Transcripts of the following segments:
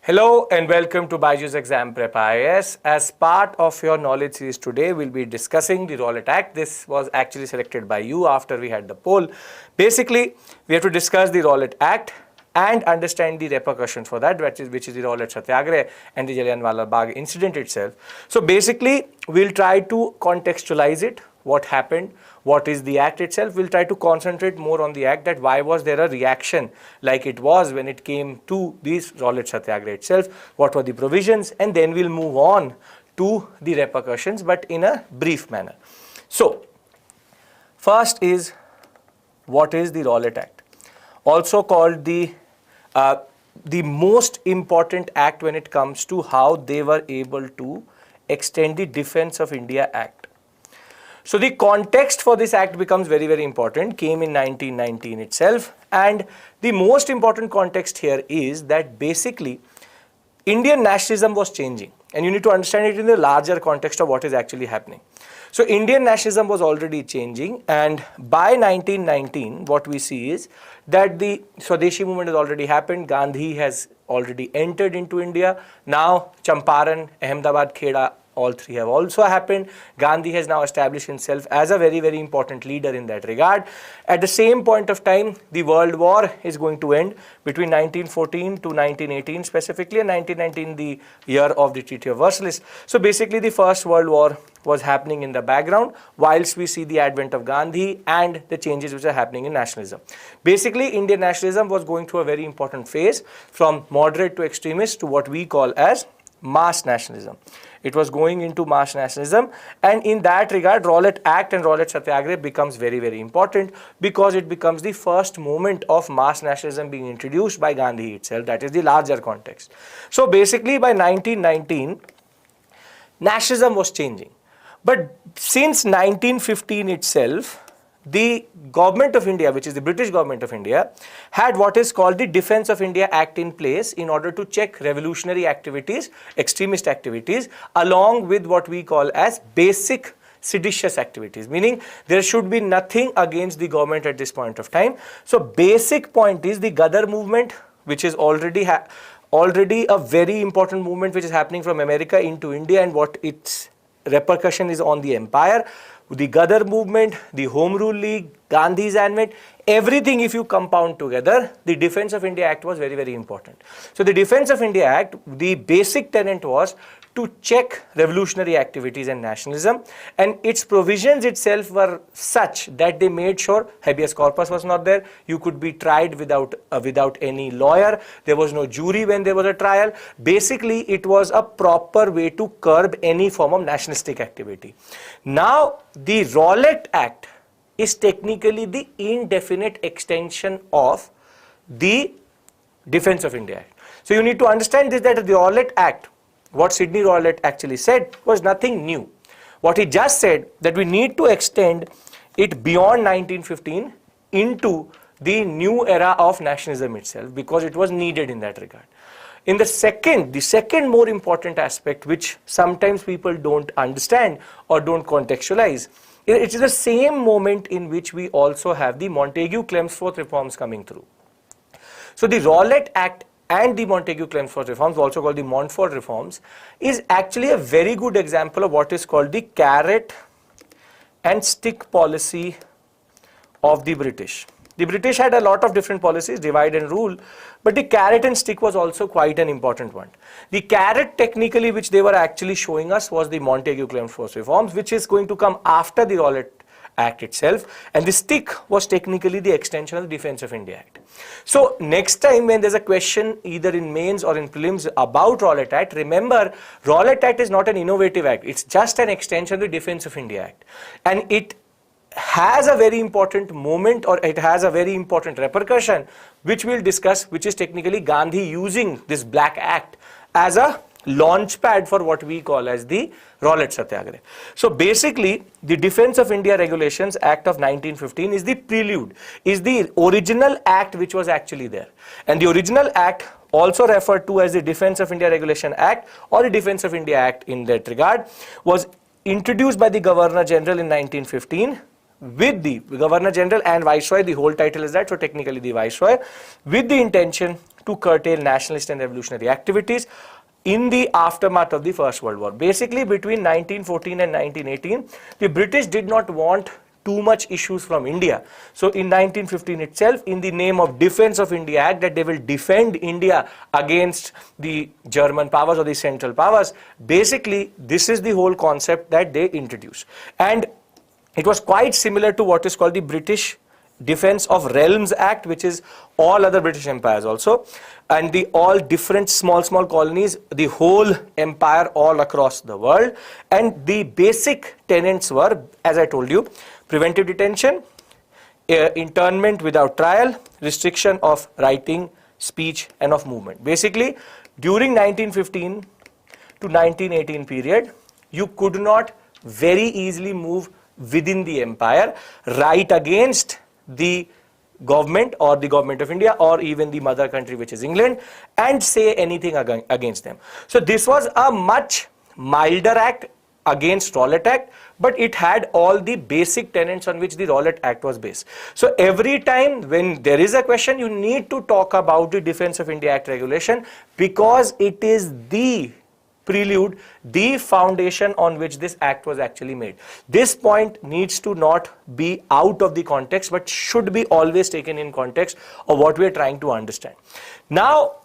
Hello and welcome to Byjus Exam Prep IAS. As part of your knowledge series today, we'll be discussing the Rowlatt Act. This was actually selected by you after we had the poll. Basically, we have to discuss the Rowlatt Act and understand the repercussions for that, which is the Rowlatt Satyagraha and the Jallianwala Bagh incident itself. So basically, we'll try to contextualize it, what happened, what is the act itself. We'll try to concentrate more on the act, that why was there a reaction like it was when it came to this Rowlatt Satyagraha itself, what were the provisions, and then we'll move on to the repercussions, but in a brief manner. So first is, what is the Rowlatt Act? Also called the most important act when it comes to how they were able to extend the Defence of India Act. So the context for this act becomes very, very important, came in 1919 itself, and the most important context here is that basically Indian nationalism was changing, and you need to understand it in the larger context of what is actually happening. So Indian nationalism was already changing, and by 1919 what we see is that the Swadeshi movement has already happened. Gandhi has already entered into India. Now Champaran, Ahmedabad, Kheda, all three have also happened. Gandhi has now established himself as a very, very important leader in that regard. At the same point of time, the World War is going to end between 1914 to 1918 specifically, and 1919 the year of the Treaty of Versailles. So basically the First World War was happening in the background whilst we see the advent of Gandhi and the changes which are happening in nationalism. Basically, Indian nationalism was going through a very important phase from moderate to extremist to what we call as mass nationalism. It was going into mass nationalism, and in that regard Rowlatt Act and Rowlatt Satyagraha becomes very, very important because it becomes the first moment of mass nationalism being introduced by Gandhi itself. That is the larger context. So basically by 1919 nationalism was changing, but since 1915 itself the government of India, which is the British government of India, had what is called the Defence of India Act in place in order to check revolutionary activities, extremist activities, along with what we call as basic seditious activities, meaning there should be nothing against the government at this point of time. So basic point is the Ghadar movement, which is already a very important movement which is happening from America into India, and what its repercussion is on the empire. The Ghadar movement, the Home Rule League, Gandhi's advent, everything if you compound together, the Defence of India Act was very, very important. So the Defence of India Act, the basic tenet was to check revolutionary activities and nationalism, and its provisions itself were such that they made sure habeas corpus was not there. You could be tried without any lawyer. There was no jury when there was a trial. Basically, it was a proper way to curb any form of nationalistic activity. Now, the Rowlatt Act is technically the indefinite extension of the Defence of India Act. So you need to understand this, that the Rowlatt Act, what Sidney Rowlatt actually said was nothing new. What he just said that we need to extend it beyond 1915 into the new era of nationalism itself, because it was needed in that regard. In the second more important aspect, which sometimes people don't understand or don't contextualize, it is the same moment in which we also have the Montagu-Chelmsford reforms coming through. So the Rowlatt Act and the Montagu-Chelmsford reforms, also called the Montfort reforms, is actually a very good example of what is called the carrot and stick policy of the British. The British had a lot of different policies, divide and rule, but the carrot and stick was also quite an important one. The carrot technically which they were actually showing us was the Montagu-Chelmsford reforms, which is going to come after the Rowlatt Act itself, and the stick was technically the extension of the Defence of India Act. So next time when there's a question either in mains or in prelims about Rowlatt Act, remember Rowlatt Act is not an innovative act, it's just an extension of the Defence of India Act, and it has a very important moment, or it has a very important repercussion which we'll discuss, which is technically Gandhi using this Black Act as a launch pad for what we call as the Rowlatt Satyagraha. So basically the Defence of India Regulations Act of 1915 is the prelude, is the original act which was actually there, and the original act also referred to as the Defence of India Regulation Act or the Defence of India Act in that regard was introduced by the Governor General in 1915 with the Governor General and Viceroy, the whole title is that, so technically the Viceroy, with the intention to curtail nationalist and revolutionary activities in the aftermath of the First World War. Basically, between 1914 and 1918, the British did not want too much issues from India. So in 1915 itself, in the name of Defense of India Act, that they will defend India against the German powers or the Central powers, basically this is the whole concept that they introduced. And it was quite similar to what is called the British Defense of Realms Act, which is all other British empires also, and the all different small colonies, the whole empire all across the world. And the basic tenets were, as I told you, preventive detention, internment without trial, restriction of writing, speech and of movement. Basically, during 1915 to 1918 period, you could not very easily move within the empire, write against the government or the government of India or even the mother country, which is England, and say anything against them. So this was a much milder act against Rowlatt Act, but it had all the basic tenets on which the Rowlatt Act was based. So every time when there is a question, you need to talk about the Defense of India Act regulation, because it is the prelude, the foundation on which this act was actually made. This point needs to not be out of the context, but should be always taken in context of what we are trying to understand. Now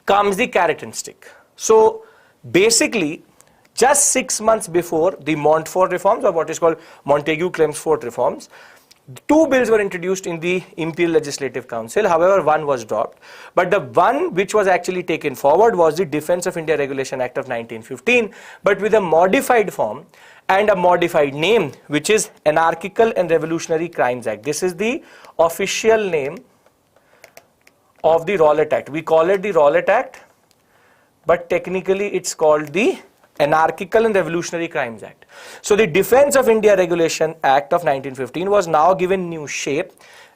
comes the carrot and stick. So basically, just 6 months before the Montfort reforms, or what is called Montagu-Chelmsford reforms, two bills were introduced in the Imperial Legislative Council. However, one was dropped. But the one which was actually taken forward was the Defense of India Regulation Act of 1915, but with a modified form and a modified name, which is Anarchical and Revolutionary Crimes Act. This is the official name of the Rowlatt Act. We call it the Rowlatt Act, but technically it's called the Anarchical and Revolutionary Crimes Act. So the Defense of India Regulation Act of 1915 was now given new shape,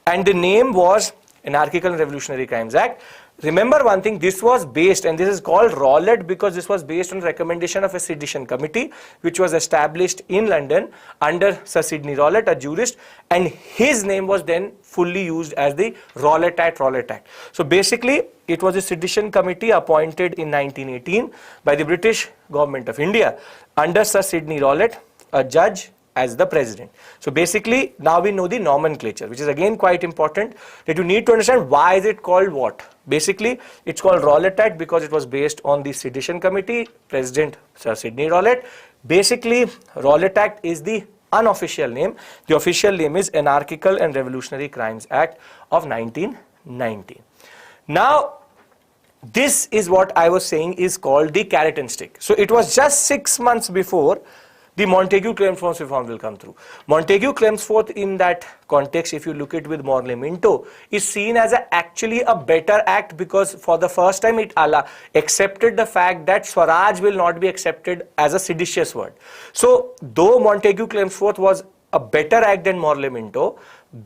and the name was Anarchical and Revolutionary Crimes Act. Remember one thing, this was based, and this is called Rowlatt because this was based on recommendation of a sedition committee which was established in London under Sir Sidney Rowlatt, a jurist, and his name was then fully used as the Rowlatt Act. So basically, it was a sedition committee appointed in 1918 by the British government of India under Sir Sidney Rowlatt, a judge, as the president. So basically, now we know the nomenclature, which is again quite important, that you need to understand why is it called what. Basically, it's called Rowlatt Act because it was based on the sedition committee, President Sir Sidney Rowlatt. Basically, Rowlatt Act is the unofficial name. The official name is Anarchical and Revolutionary Crimes Act of 1919. Now, this is what I was saying is called the carrot and stick. So it was just 6 months before the Montagu-Chelmsford reform will come through. Montagu-Chelmsford in that context, if you look at it with more memento, is seen as actually a better act because for the first time it accepted the fact that Swaraj will not be accepted as a seditious word. So though Montagu-Chelmsford was a better act than Morlemento,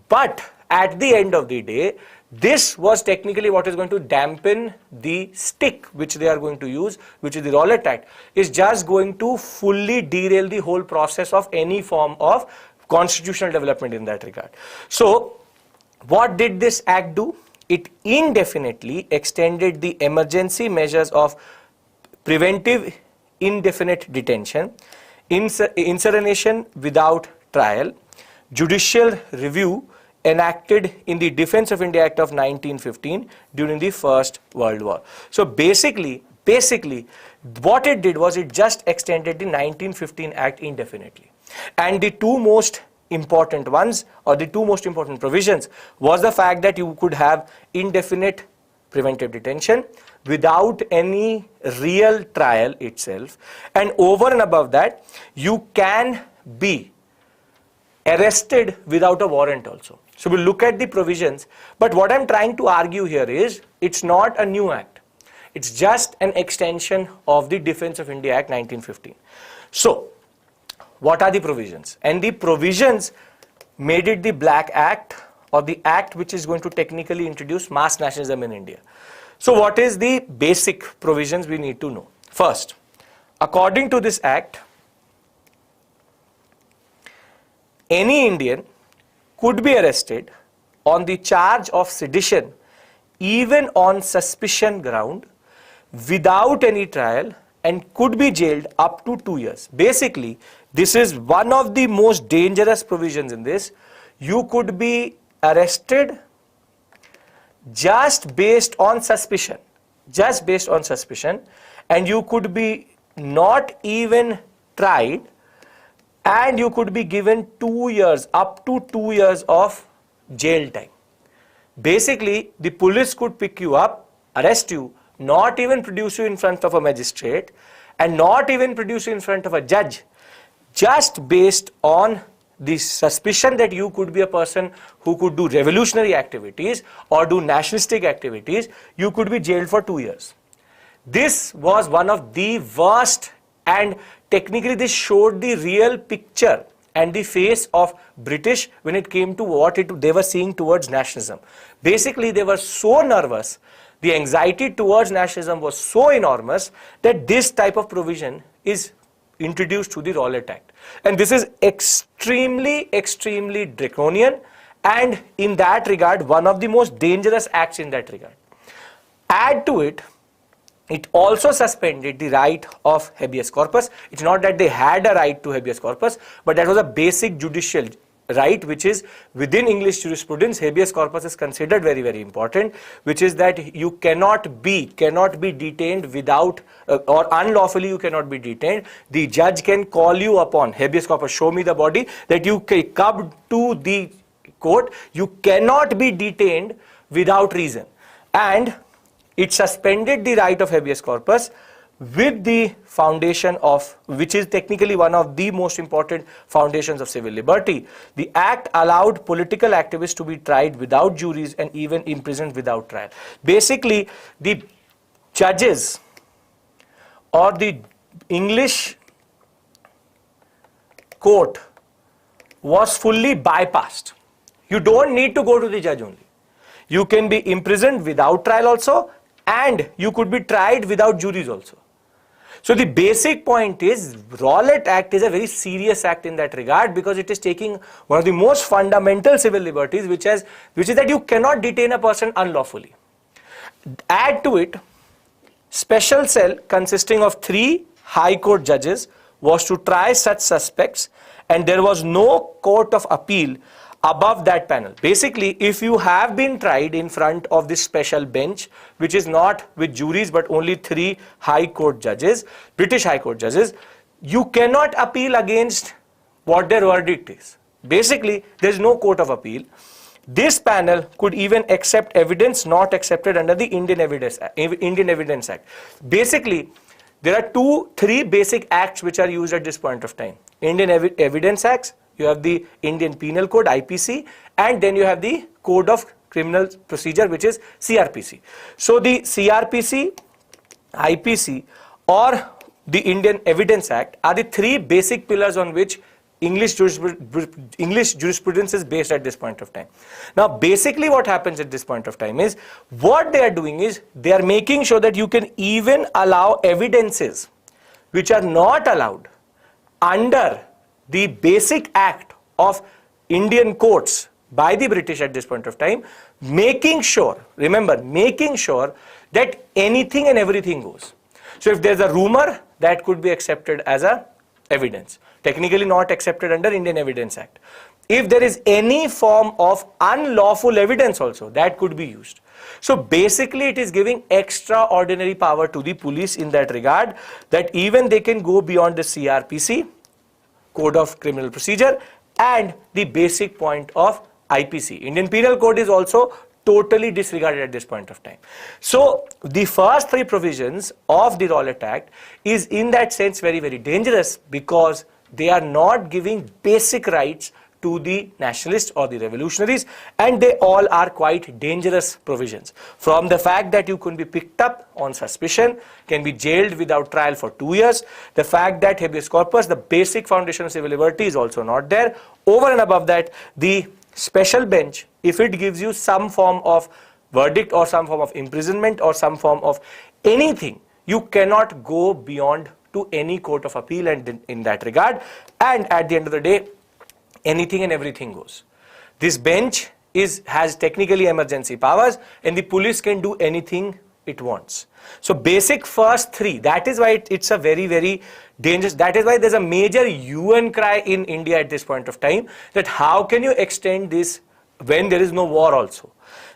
but at the end of the day, this was technically what is going to dampen the stick which they are going to use, which is the Rowlatt Act, is just going to fully derail the whole process of any form of constitutional development in that regard. So, what did this act do? It indefinitely extended the emergency measures of preventive indefinite detention, insurrection without trial, judicial review enacted in the Defense of India Act of 1915 during the First World War. So basically, what it did was it just extended the 1915 Act indefinitely. And the two most important ones, or the two most important provisions, was the fact that you could have indefinite preventive detention without any real trial itself, and over and above that, you can be arrested without a warrant also. So we'll look at the provisions, but what I'm trying to argue here is it's not a new act. It's just an extension of the Defense of India Act 1915. So what are the provisions? And the provisions made it the Black Act, or the act which is going to technically introduce mass nationalism in India. So what is the basic provisions we need to know? First, according to this act, any Indian could be arrested on the charge of sedition even on suspicion ground without any trial and could be jailed up to 2 years. Basically, this is one of the most dangerous provisions in this. You could be arrested just based on suspicion, and you could be not even tried, and you could be given 2 years, up to 2 years of jail time. Basically, the police could pick you up, arrest you, not even produce you in front of a magistrate, and not even produce you in front of a judge, just based on the suspicion that you could be a person who could do revolutionary activities or do nationalistic activities. You could be jailed for 2 years. This was one of the worst, and technically this showed the real picture and the face of British when it came to what they were seeing towards nationalism. Basically, they were so nervous, the anxiety towards nationalism was so enormous that this type of provision is introduced to the Rowlatt Act. And this is extremely draconian, and in that regard, one of the most dangerous acts in that regard. Add to it, it also suspended the right of habeas corpus. It's not that they had a right to habeas corpus, but that was a basic judicial right, which is within English jurisprudence. Habeas corpus is considered very important, which is that you cannot be detained without or unlawfully you cannot be detained. The judge can call you upon habeas corpus, show me the body, that you come to the court. You cannot be detained without reason, and it suspended the right of habeas corpus with the foundation of, which is technically one of the most important foundations of civil liberty. The act allowed political activists to be tried without juries and even imprisoned without trial. Basically, the judges or the English court was fully bypassed. You don't need to go to the judge only. You can be imprisoned without trial also, and you could be tried without juries also. So the basic point is, Rowlatt Act is a very serious act in that regard, because it is taking one of the most fundamental civil liberties, which is that you cannot detain a person unlawfully. Add to it, special cell consisting of 3 High Court judges was to try such suspects, and there was no court of appeal above that panel. Basically, if you have been tried in front of this special bench, which is not with juries but only 3 High Court judges, British High Court judges, you cannot appeal against what their verdict is. Basically, there is no court of appeal. This panel could even accept evidence not accepted under the Indian Evidence Act. Basically, there are 3 basic acts which are used at this point of time. Indian Evidence Acts, you have the Indian Penal Code, IPC, and then you have the Code of Criminal Procedure, which is CRPC. So the CRPC, IPC, or the Indian Evidence Act are the 3 basic pillars on which English jurisprudence is based at this point of time. Now, basically what happens at this point of time is, what they are doing is, they are making sure that you can even allow evidences which are not allowed under the basic act of Indian courts by the British at this point of time, making sure, remember, making sure that anything and everything goes. So if there's a rumor, that could be accepted as a evidence, technically not accepted under Indian Evidence Act. If there is any form of unlawful evidence also, that could be used. So basically it is giving extraordinary power to the police in that regard, that even they can go beyond the CRPC, Code of Criminal Procedure, and the basic point of IPC. Indian Penal Code is also totally disregarded at this point of time. So the first 3 provisions of the Rowlatt Act is in that sense very dangerous, because they are not giving basic rights to the nationalists or the revolutionaries, and they all are quite dangerous provisions. From the fact that you can be picked up on suspicion, can be jailed without trial for 2 years, the fact that habeas corpus, the basic foundation of civil liberty, is also not there. Over and above that, the special bench, if it gives you some form of verdict or some form of imprisonment or some form of anything, you cannot go beyond to any court of appeal, and in that regard, and at the end of the day, anything and everything goes. This bench has technically emergency powers, and the police can do anything it wants. So basic first three, that is why it's a very, very dangerous, that is why there's a major UN cry in India at this point of time, that how can you extend this when there is no war also.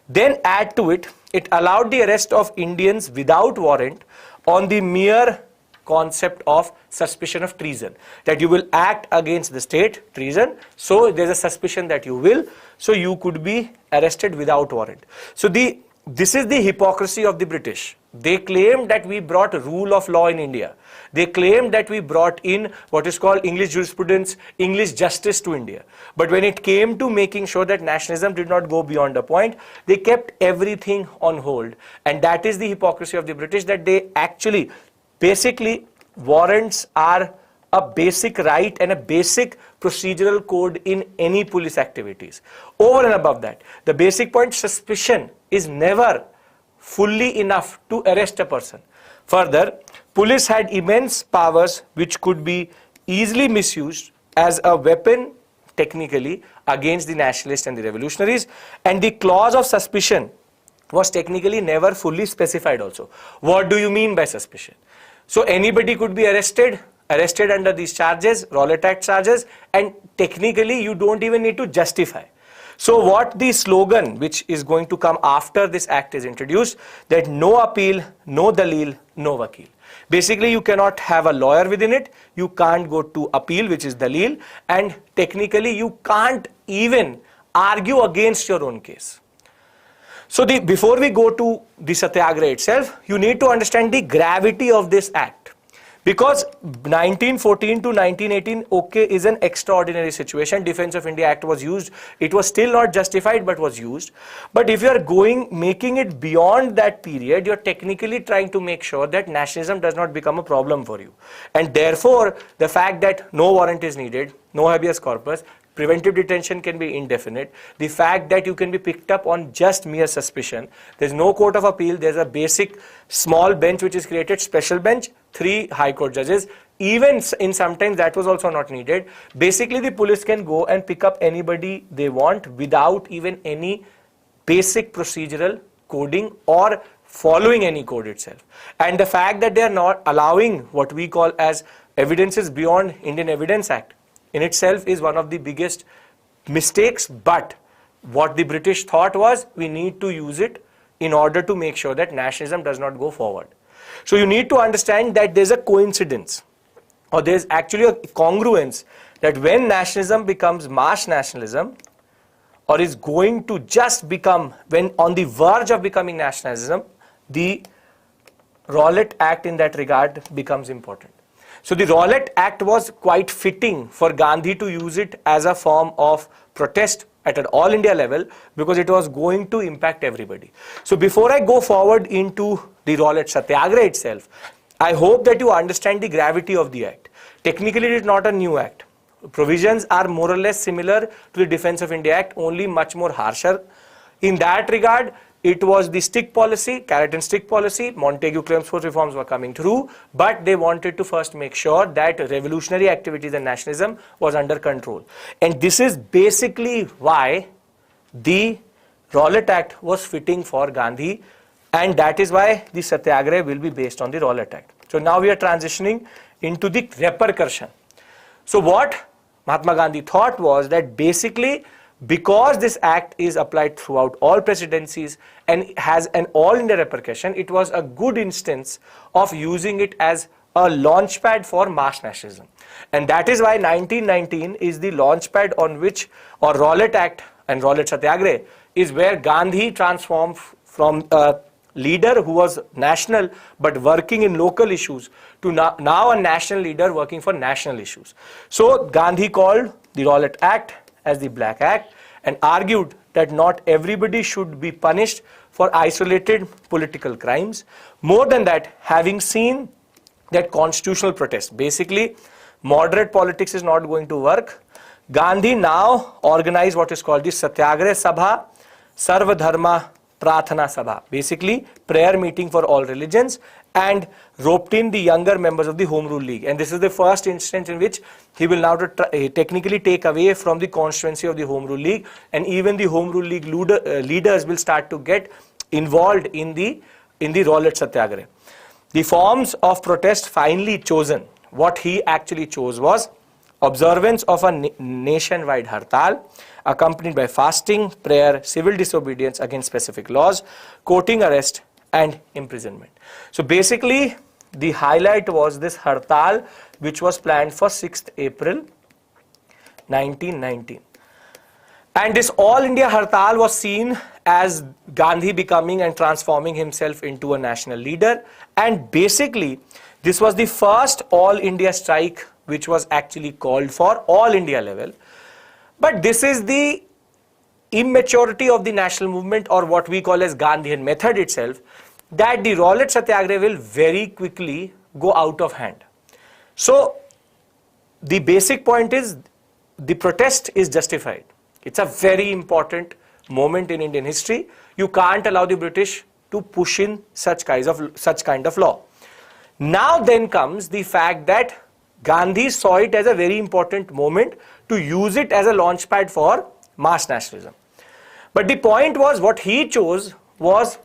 Then add to it, it allowed the arrest of Indians without warrant on the mere concept of suspicion of treason, that you will act against the state, treason, so there's a suspicion that you will, so you could be arrested without warrant. So this is the hypocrisy of the British. They claimed that we brought rule of law in India. They claimed that we brought in what is called English jurisprudence, English justice to India. But when it came to making sure that nationalism did not go beyond a point, they kept everything on hold. And that is the hypocrisy of the British, that they actually, basically, warrants are a basic right and a basic procedural code in any police activities. Over and above that, the basic point, suspicion is never fully enough to arrest a person. Further, police had immense powers which could be easily misused as a weapon technically against the nationalists and the revolutionaries, and the clause of suspicion was technically never fully specified also. What do you mean by suspicion? So anybody could be arrested under these charges, Rowlatt Act charges, and technically you don't even need to justify. So what the slogan which is going to come after this act is introduced, that no appeal, no dalil, no vakil. Basically you cannot have a lawyer within it, you can't go to appeal, which is dalil, and technically you can't even argue against your own case. So before we go to the Satyagraha itself, you need to understand the gravity of this act. Because 1914 to 1918, okay, is an extraordinary situation. Defense of India Act was used. It was still not justified, but was used. But if you are making it beyond that period, you're technically trying to make sure that nationalism does not become a problem for you. And therefore, the fact that no warrant is needed, no habeas corpus, preventive detention can be indefinite, the fact that you can be picked up on just mere suspicion, there's no court of appeal, there's a basic small bench which is created, special bench, 3 high court judges, even in sometimes that was also not needed. Basically the police can go and pick up anybody they want without even any basic procedural coding or following any code itself. And the fact that they are not allowing what we call as evidences beyond Indian Evidence Act in itself is one of the biggest mistakes. But what the British thought was, we need to use it in order to make sure that nationalism does not go forward. So you need to understand that there's a coincidence, or there's actually a congruence, that when nationalism becomes mass nationalism, or is going to just become, when on the verge of becoming nationalism, the Rowlatt Act in that regard becomes important. So the Rowlatt Act was quite fitting for Gandhi to use it as a form of protest at an all India level, because it was going to impact everybody. So before I go forward into the Rowlatt Satyagraha itself, I hope that you understand the gravity of the act. Technically it is not a new act. Provisions are more or less similar to the Defense of India Act, only much more harsher. In that regard, it was the stick policy, carrot and stick policy. Montagu Chelmsford reforms were coming through, but they wanted to first make sure that revolutionary activities and nationalism was under control. And this is basically why the Rowlatt Act was fitting for Gandhi, and that is why the Satyagraha will be based on the Rowlatt Act. So now we are transitioning into the repercussion. So what Mahatma Gandhi thought was that basically, because this act is applied throughout all presidencies and has an all India repercussion, it was a good instance of using it as a launchpad for mass nationalism. And that is why 1919 is the launchpad on which, or Rowlatt Act and Rowlatt Satyagraha is where Gandhi transformed from a leader who was national but working in local issues to now a national leader working for national issues. So Gandhi called the Rowlatt Act as the Black Act and argued that not everybody should be punished for isolated political crimes. More than that, having seen that constitutional protest, basically moderate politics is not going to work, Gandhi now organized what is called the Satyagraha Sabha, Sarva Dharma Prathana Sabha, basically prayer meeting for all religions, and roped in the younger members of the Home Rule League. And this is the first instance in which he will now technically take away from the constituency of the Home Rule League, and even the Home Rule League leaders will start to get involved in the Rowlatt Satyagraha. The forms of protest finally chosen, what he actually chose was observance of a nationwide Hartal, accompanied by fasting, prayer, civil disobedience against specific laws, courting arrest and imprisonment. So basically the highlight was this Hartal, which was planned for 6th April 1919. And this All India Hartal was seen as Gandhi becoming and transforming himself into a national leader. And basically, this was the first All India strike which was actually called for all India level. But this is the immaturity of the national movement, or what we call as Gandhian method itself, that the Rowlatt Satyagraha will very quickly go out of hand. So the basic point is the protest is justified. It's a very important moment in Indian history. You can't allow the British to push in such kind of law. Now then comes the fact that Gandhi saw it as a very important moment to use it as a launchpad for mass nationalism. But the point was, what he chose was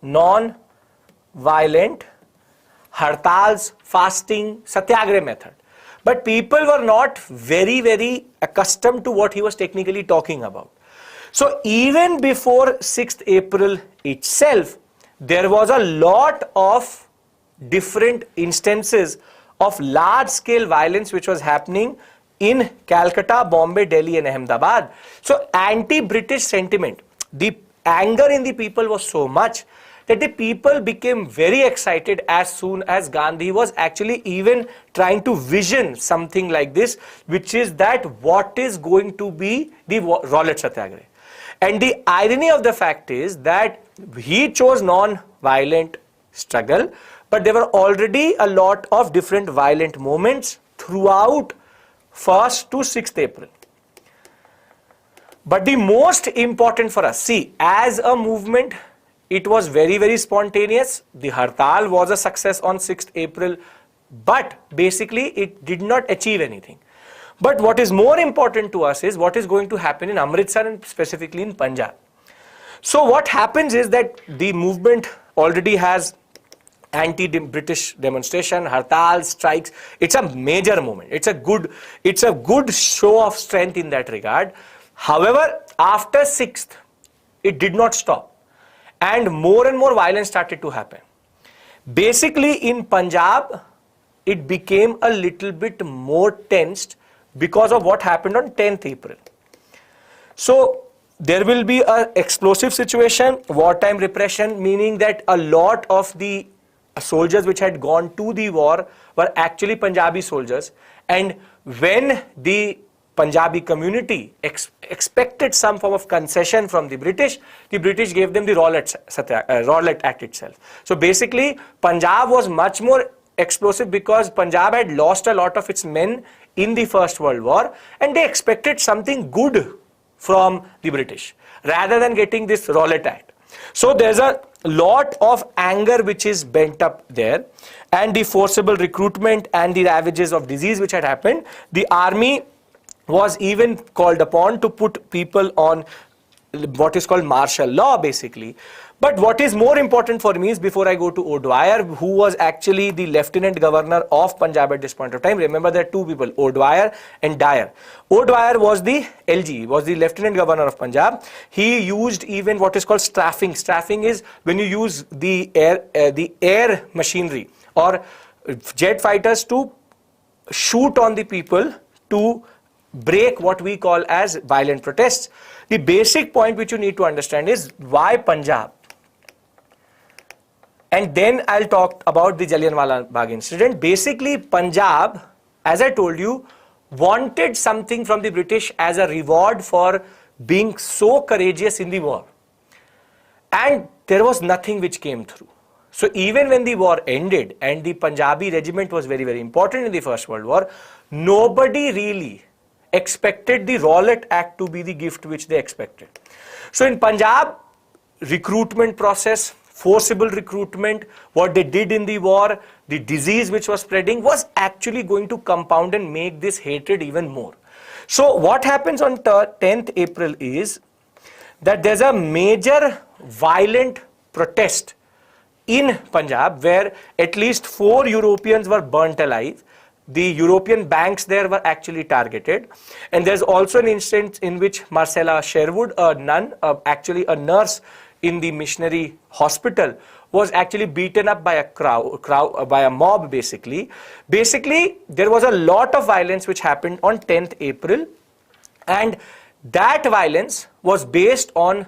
non-violent Hartals, fasting, Satyagraha method. But people were not very accustomed to what he was technically talking about. So even before 6th April itself, there was a lot of different instances of large-scale violence which was happening in Calcutta, Bombay, Delhi and Ahmedabad. So anti-British sentiment, the anger in the people was so much that the people became very excited as soon as Gandhi was actually even trying to vision something like this, which is that what is going to be the Rowlatt Satyagraha. And the irony of the fact is that he chose non-violent struggle, but there were already a lot of different violent moments throughout 1st to 6th April. But the most important for us, see, as a movement, it was very spontaneous. The Hartal was a success on 6th April, but basically it did not achieve anything. But what is more important to us is what is going to happen in Amritsar and specifically in Punjab. So what happens is that the movement already has anti-British demonstration, Hartal, strikes. It's a major moment. It's a good show of strength in that regard. However, after 6th, it did not stop. And more violence started to happen. Basically in Punjab, it became a little bit more tensed because of what happened on 10th April. So there will be an explosive situation, wartime repression, meaning that a lot of the soldiers which had gone to the war were actually Punjabi soldiers. And when the Punjabi community expected some form of concession from the British gave them the Rowlatt Act itself. So basically, Punjab was much more explosive because Punjab had lost a lot of its men in the First World War, and they expected something good from the British rather than getting this Rowlatt Act. So there's a lot of anger which is bent up there, and the forcible recruitment and the ravages of disease which had happened. The army was even called upon to put people on what is called martial law basically. But what is more important for me is, before I go to O'Dwyer, who was actually the Lieutenant Governor of Punjab at this point of time. Remember, there are two people, O'Dwyer and Dyer. O'Dwyer was the LG, was the Lieutenant Governor of Punjab. He used even what is called strafing. Strafing is when you use the air machinery or jet fighters to shoot on the people to break what we call as violent protests. The basic point which you need to understand is why Punjab. And then I'll talk about the Jallianwala Bagh incident. Basically, Punjab, as I told you, wanted something from the British as a reward for being so courageous in the war. And there was nothing which came through. So even when the war ended and the Punjabi regiment was very important in the First World War, nobody really expected the Rowlatt Act to be the gift which they expected. So in Punjab, recruitment process, forcible recruitment, what they did in the war, the disease which was spreading was actually going to compound and make this hatred even more. So what happens on 10th April is that there's a major violent protest in Punjab where at least 4 Europeans were burnt alive. The European banks there were actually targeted. And there's also an instance in which Marcella Sherwood, a nun, actually a nurse in the missionary hospital, was actually beaten up by by a mob basically. Basically, there was a lot of violence which happened on 10th April. And that violence was based on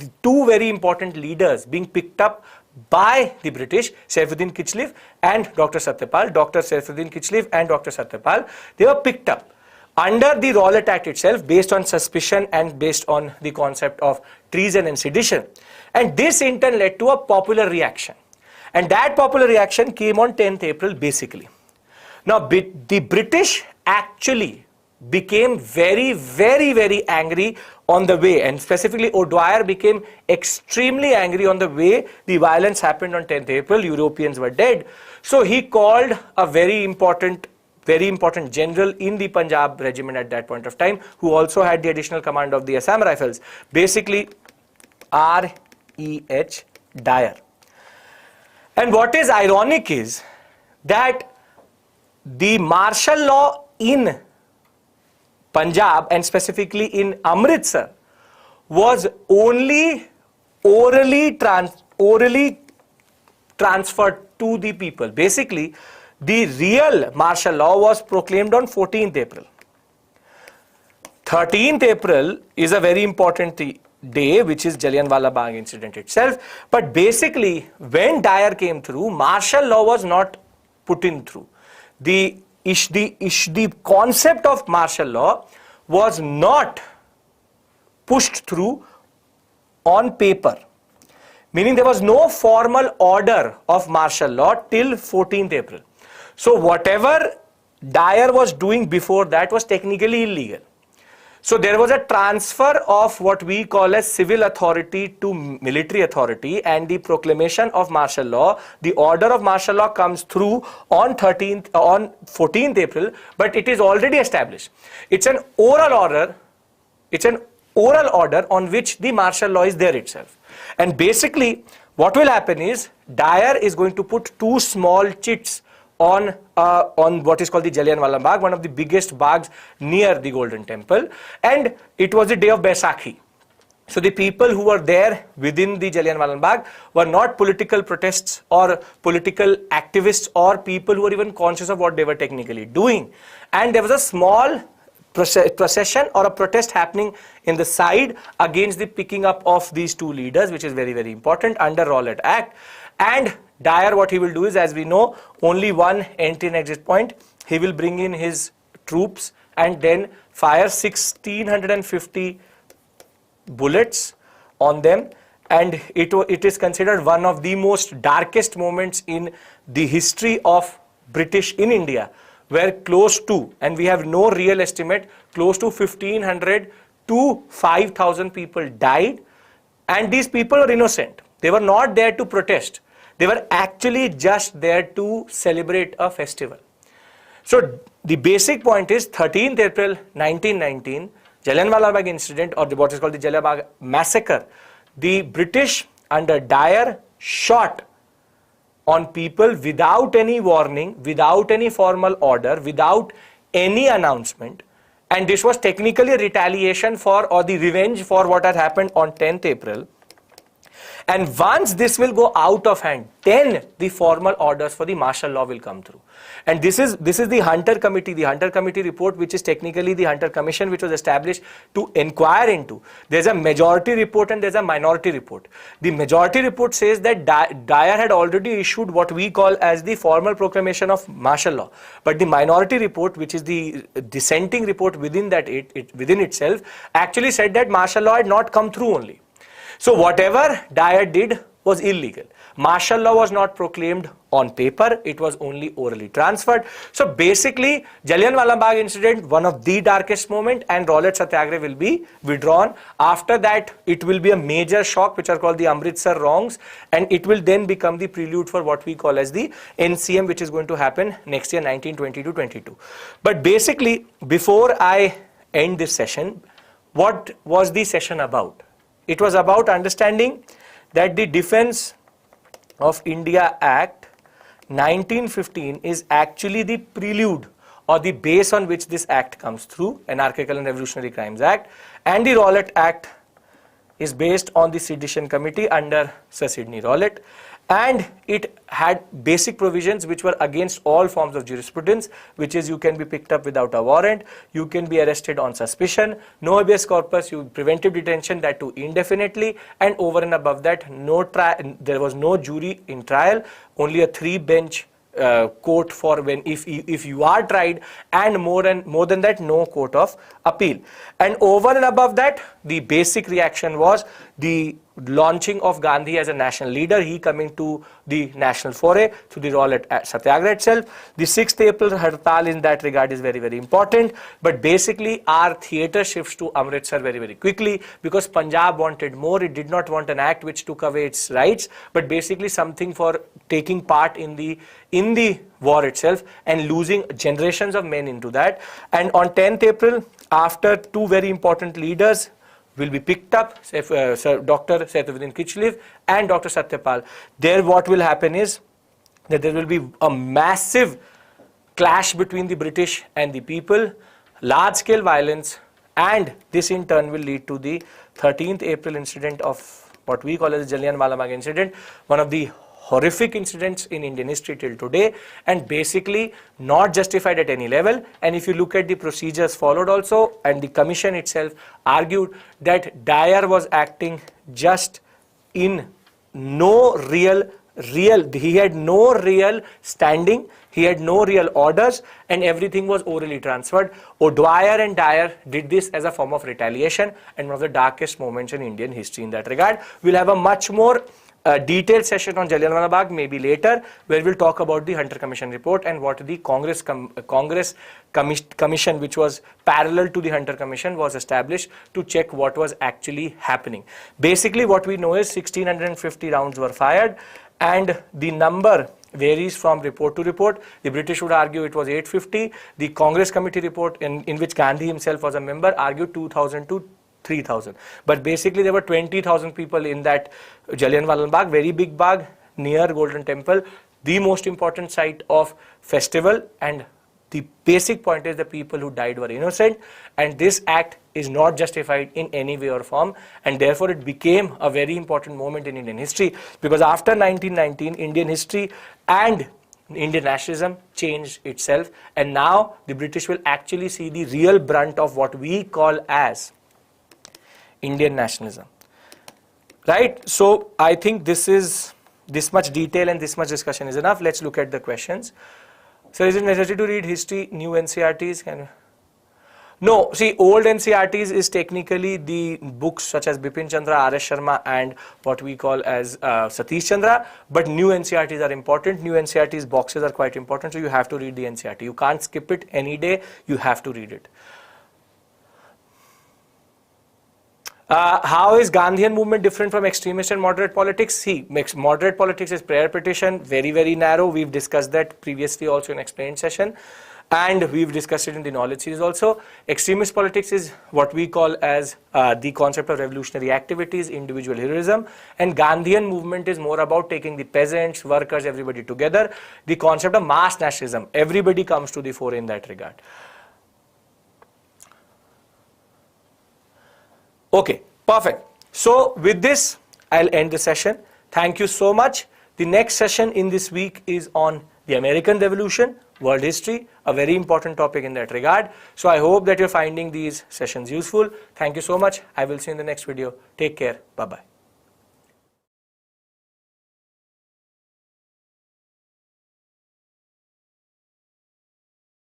the 2 very important leaders being picked up by the British, Saifuddin Kichlev and Dr. Satyapal. Dr. Saifuddin Kichlev and Dr. Satyapal, they were picked up under the Rowlatt Act itself based on suspicion and based on the concept of treason and sedition. And this in turn led to a popular reaction. And that popular reaction came on 10th April basically. Now the British actually became very, very, very angry on the way, and specifically O'Dwyer became extremely angry on the way the violence happened on 10th April. Europeans were dead. So he called a very important general in the Punjab regiment at that point of time, who also had the additional command of the Assam Rifles, basically R.E.H. Dyer. And what is ironic is that the martial law in Punjab and specifically in Amritsar was only orally transferred to the people. Basically, the real martial law was proclaimed on 14th April. 13th April is a very important day, which is Jallianwala Bagh incident itself. But basically, when Dyer came through, martial law was not put in through. The concept of martial law was not pushed through on paper, meaning there was no formal order of martial law till 14th April. So whatever Dyer was doing before that was technically illegal. So there was a transfer of what we call as civil authority to military authority, and the proclamation of martial law, the order of martial law comes through on 14th April, but it is already established. It's an oral order. It's an oral order on which the martial law is there itself. And basically what will happen is Dyer is going to put 2 small chits on what is called the Jallianwala Bagh, one of the biggest baghs near the Golden Temple, and it was the day of Baisakhi. So the people who were there within the Jallianwala Bagh were not political protests or political activists or people who were even conscious of what they were technically doing. And there was a small procession or a protest happening in the side against the picking up of these 2 leaders, which is very, very important under Rowlatt Act. And Dyer, what he will do is, as we know, only one entry and exit point. He will bring in his troops and then fire 1650 bullets on them. And it is considered one of the most darkest moments in the history of British in India, where close to, and we have no real estimate, close to 1500 to 5000 people died. And these people were innocent. They were not there to protest. They were actually just there to celebrate a festival. So the basic point is 13th April 1919, Jallianwala Bagh incident, or what is called the Jallianwala Bagh Massacre. The British under Dyer shot on people without any warning, without any formal order, without any announcement. And this was technically a retaliation for, or the revenge for what had happened on 10th April. And once this will go out of hand, then the formal orders for the martial law will come through. And this is the Hunter Committee report, which is technically the Hunter Commission, which was established to inquire into. There's a majority report and there's a minority report. The majority report says that Dyer had already issued what we call as the formal proclamation of martial law. But the minority report, which is the dissenting report within that within itself, actually said that martial law had not come through only. So whatever Dyer did was illegal. Martial law was not proclaimed on paper, it was only orally transferred. So basically, Jallianwala Bagh incident, one of the darkest moment, and Rowlatt Satyagraha will be withdrawn. After that, it will be a major shock, which are called the Amritsar wrongs, and it will then become the prelude for what we call as the NCM, which is going to happen next year, 1920-22. But basically, before I end this session, what was the session about? It was about understanding that the Defence of India Act 1915 is actually the prelude or the base on which this act comes through, Anarchical and Revolutionary Crimes Act, and the Rowlatt Act is based on the Sedition Committee under Sir Sidney Rowlatt, and it had basic provisions which were against all forms of jurisprudence, which is you can be picked up without a warrant, you can be arrested on suspicion, no habeas corpus, you preventive detention, that too indefinitely, and over and above that, there was no jury in trial, only a 3-bench court for when if you are tried, and more than that, no court of appeal. And over and above that, the basic reaction was the launching of Gandhi as a national leader, he coming to the national foray through the Rowlatt Satyagraha itself. The 6th April Hartal in that regard is very, very important. But basically, our theatre shifts to Amritsar very, very quickly, because Punjab wanted more. It did not want an act which took away its rights, but basically something for taking part in the war itself and losing generations of men into that. And on 10th April, after 2 very important leaders will be picked up, Sir Dr. Saifuddin Kichlev and Dr. Satyapal. There what will happen is that there will be a massive clash between the British and the people, large scale violence, and this in turn will lead to the 13th April incident of what we call as the Jallianwala Bagh incident, one of the horrific incidents in Indian history till today, and basically not justified at any level. And if you look at the procedures followed also, and the commission itself argued that Dyer was acting just in no real, he had no real standing, he had no real orders, and everything was orally transferred. O'Dwyer and Dyer did this as a form of retaliation, and one of the darkest moments in Indian history in that regard. We'll have a much more detailed session on Jallianwala Bagh maybe later, where we'll talk about the Hunter Commission report and what the Congress Commission, which was parallel to the Hunter Commission, was established to check what was actually happening. Basically, what we know is 1650 rounds were fired, and the number varies from report to report. The British would argue it was 850. The Congress Committee report, in which Gandhi himself was a member, argued 2,000 to 3,000. But basically there were 20,000 people in that Jallianwala Bagh, very big Bagh near Golden Temple, the most important site of festival, and the basic point is the people who died were innocent, and this act is not justified in any way or form, and therefore it became a very important moment in Indian history, because after 1919 Indian history and Indian nationalism changed itself, and now the British will actually see the real brunt of what we call as Indian nationalism, right? So I think this much detail and this much discussion is enough. Let's look at the questions. So is it necessary to read history, new NCRTs? No, see, old NCRTs is technically the books such as Bipin Chandra, R.S. Sharma, and what we call as Satish Chandra, but new NCRTs are important. New NCRTs boxes are quite important, so you have to read the NCRT. You can't skip it any day, you have to read it. How is Gandhian movement different from extremist and moderate politics? See, moderate politics is prayer petition, very, very narrow. We've discussed that previously also in explained session, and we've discussed it in the knowledge series also. Extremist politics is what we call as the concept of revolutionary activities, individual heroism, and Gandhian movement is more about taking the peasants, workers, everybody together. The concept of mass nationalism, everybody comes to the fore in that regard. Okay, perfect. So with this, I'll end the session. Thank you so much. The next session in this week is on the American Revolution, world history, a very important topic in that regard. So I hope that you're finding these sessions useful. Thank you so much. I will see you in the next video. Take care. Bye-bye.